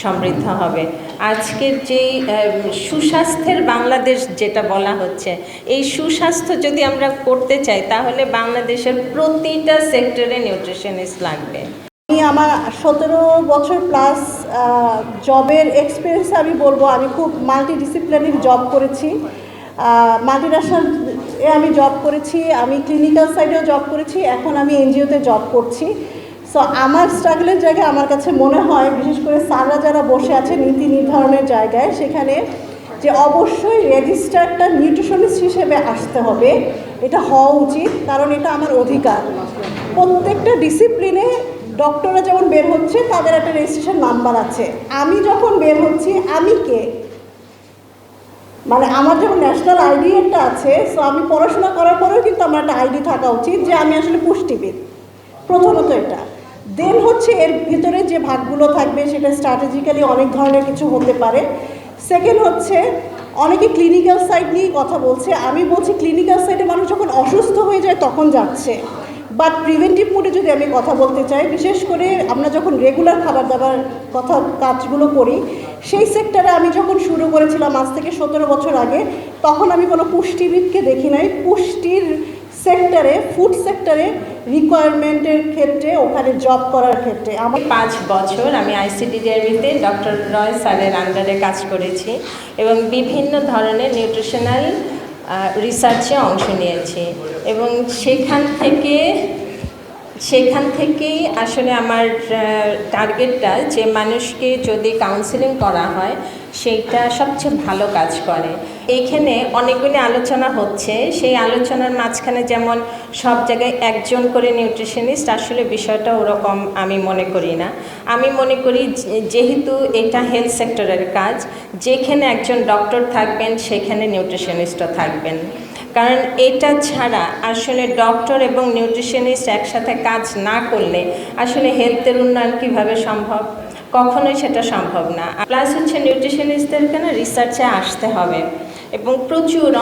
সমৃদ্ধ হবে। আজকের যেই সুস্বাস্থ্যের বাংলাদেশ যেটা বলা হচ্ছে, এই সুস্বাস্থ্য যদি আমরা করতে চাই তাহলে বাংলাদেশের প্রতিটা সেক্টরে নিউট্রিশনিস্ট লাগবে। আমি আমার 17 বছর প্লাস জবের এক্সপিরিয়েন্স আমি বলবো, আমি খুব মাল্টিডিসিপ্লিনারি জব করেছি, মাল্টিন্যাশনাল আমি জব করেছি, আমি ক্লিনিক্যাল সাইডেও জব করেছি, এখন আমি এনজিওতে জব করছি। সো আমার স্ট্রাগলের জায়গায় আমার কাছে মনে হয়, বিশেষ করে স্যাররা যারা বসে আছে নীতি নির্ধারণের জায়গায়, সেখানে যে অবশ্যই রেজিস্টার্ডটা নিউট্রিশনিস্ট হিসেবে আসতে হবে, এটা হওয়া উচিত, কারণ এটা আমার অধিকার। প্রত্যেকটা ডিসিপ্লিনে ডক্টররা যেমন বের হচ্ছে তাদের একটা রেজিস্ট্রেশন নাম্বার আছে। আমি যখন বের হচ্ছি, আমি কে, মানে আমার যখন ন্যাশনাল আইডি একটা আছে, সো আমি পড়াশোনা করার পরেও কিন্তু আমার একটা আইডি থাকা উচিত যে আমি আসলে পুষ্টিবিদ। প্রথমত এটা, দেন হচ্ছে এর ভিতরে যে ভাগগুলো থাকবে সেটা স্ট্র্যাটেজিক্যালি অনেক ধরনের কিছু হতে পারে। সেকেন্ড হচ্ছে, অনেকে ক্লিনিক্যাল সাইড নিয়ে কথা বলছে, আমি বলছি ক্লিনিক্যাল সাইডে মানুষ যখন অসুস্থ হয়ে যায় তখন যাচ্ছে, বাট প্রিভেন্টিভ মোডে যদি আমি কথা বলতে চাই, বিশেষ করে আমরা যখন রেগুলার খাবার দাবার কাজগুলো করি, সেই সেক্টরে আমি যখন শুরু করেছিলাম আজ থেকে 17 বছর আগে, তখন আমি কোনো পুষ্টিবিদকে দেখি নাই। পুষ্টির সেক্টরে, ফুড সেক্টরে রিকোয়ারমেন্টের ক্ষেত্রে, ওখানে জব করার ক্ষেত্রে আমার 5 বছর আমি আইসিডিডিআরবিতে ডক্টর রয় স্যারের আন্ডারে কাজ করেছি এবং বিভিন্ন ধরনের নিউট্রিশনাল রিসার্চে অংশ নিয়েছি এবং সেখান থেকেই আসলে আমার টার্গেটটা যে মানুষকে যদি কাউন্সেলিং করা হয় সেইটা সবচেয়ে ভালো কাজ করে। এইখানে অনেকগুলি আলোচনা হচ্ছে, সেই আলোচনার মাঝখানে যেমন সব জায়গায় একজন করে নিউট্রিশনিস্ট, আসলে বিষয়টা ওরকম আমি মনে করি না। আমি মনে করি যেহেতু এটা হেলথ সেক্টরের কাজ, যেখানে একজন ডক্টর থাকবেন সেখানে নিউট্রিশনিস্টও থাকবেন, কারণ এটা ছাড়া আসলে ডক্টর এবং নিউট্রিশনিস্ট একসাথে কাজ না করলে আসলে হেলথের উন্নয়ন কীভাবে সম্ভব? কখনোই সেটা সম্ভব না। প্লাস হচ্ছে নিউট্রিশনিস্টদেরকে না রিসার্চে আসতে হবে এবং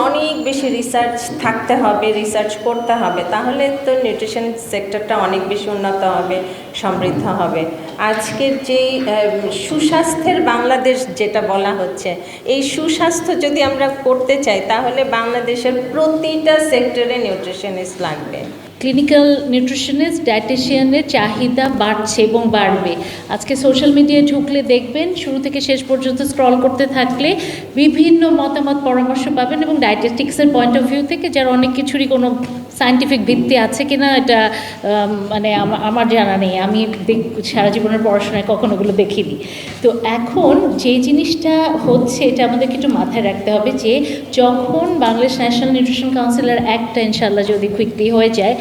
অনেক বেশি রিসার্চ থাকতে হবে, রিসার্চ করতে হবে, তাহলে তো নিউট্রিশন সেক্টরটা অনেক বেশি উন্নত হবে, সমৃদ্ধ হবে। আজকের যেই সুস্বাস্থ্যের বাংলাদেশ যেটা বলা হচ্ছে, এই সুস্বাস্থ্য যদি আমরা করতে চাই তাহলে বাংলাদেশের প্রতিটা সেক্টরে নিউট্রিশনিস্ট লাগবে। ক্লিনিক্যাল নিউট্রিশনিস্ট, ডায়েটিশিয়ানের চাহিদা বাড়ছে এবং বাড়বে। আজকে সোশ্যাল মিডিয়ায় ঢুকলে দেখবেন, শুরু থেকে শেষ পর্যন্ত স্ক্রল করতে থাকলে বিভিন্ন মতামত পরামর্শ পাবেন এবং ডায়েটেটিক্সের পয়েন্ট অফ ভিউ থেকে যার অনেক কিছুরই কোনো সায়েন্টিফিক ভিত্তি আছে কিনা এটা মানে আমার জানা নেই, আমি সারা জীবনের পড়াশোনায় কখনো ওগুলো দেখিনি। তো এখন যে জিনিসটা হচ্ছে, এটা আমাদেরকে একটু মাথায় রাখতে হবে যে যখন বাংলাদেশ ন্যাশনাল নিউট্রিশন কাউন্সিলের অ্যাক্টটা ইনশাল্লাহ যদি কুইকলি হয়ে যায়,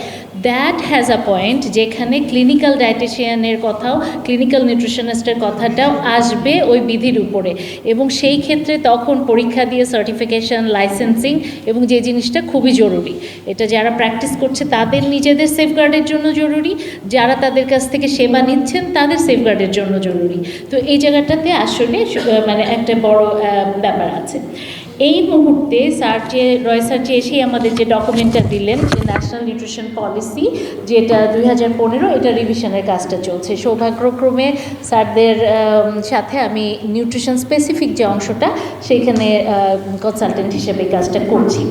দ্যাট হ্যাজ আ পয়েন্ট যেখানে ক্লিনিক্যাল ডায়েটিশিয়ানের কথাও, ক্লিনিক্যাল নিউট্রিশনিস্টের কথাটাও আসবে ওই বিধির উপরে, এবং সেই ক্ষেত্রে তখন পরীক্ষা দিয়ে সার্টিফিকেশন, লাইসেন্সিং এবং যে জিনিসটা খুবই জরুরি, এটা যারা প্র্যাকটিস করছে তাদের নিজেদের সেফগার্ডের জন্য জরুরি, যারা তাদের কাছ থেকে সেবা নিচ্ছেন তাদের সেফগার্ডের জন্য জরুরি। তো এই জায়গাটাতে আসলে মানে একটা বড় ব্যাপার আছে। এই মুহূর্তে রয় স্যার যে এসেই আমাদের যে ডকুমেন্টটা দিলেন, যে ন্যাশনাল নিউট্রিশন পলিসি যেটা 2015, এটা রিভিশনের কাজটা চলছে। সৌভাগ্যক্রমে স্যারদের সাথে আমি নিউট্রিশন স্পেসিফিক যে অংশটা সেইখানে কনসালটেন্ট হিসেবে কাজটা করছি।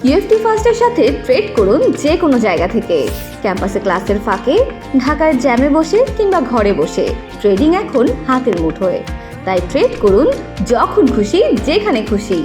ইউএফটি ফার্স্টের সাথে ট্রেড করুন যে কোনো জায়গা থেকে, ক্যাম্পাসে ক্লাসের ফাঁকে, ঢাকার জ্যামে বসে কিংবা ঘরে বসে। ট্রেডিং এখন হাতের মুঠোয়, তাই ট্রেড করুন যখন খুশি, যেখানে খুশি।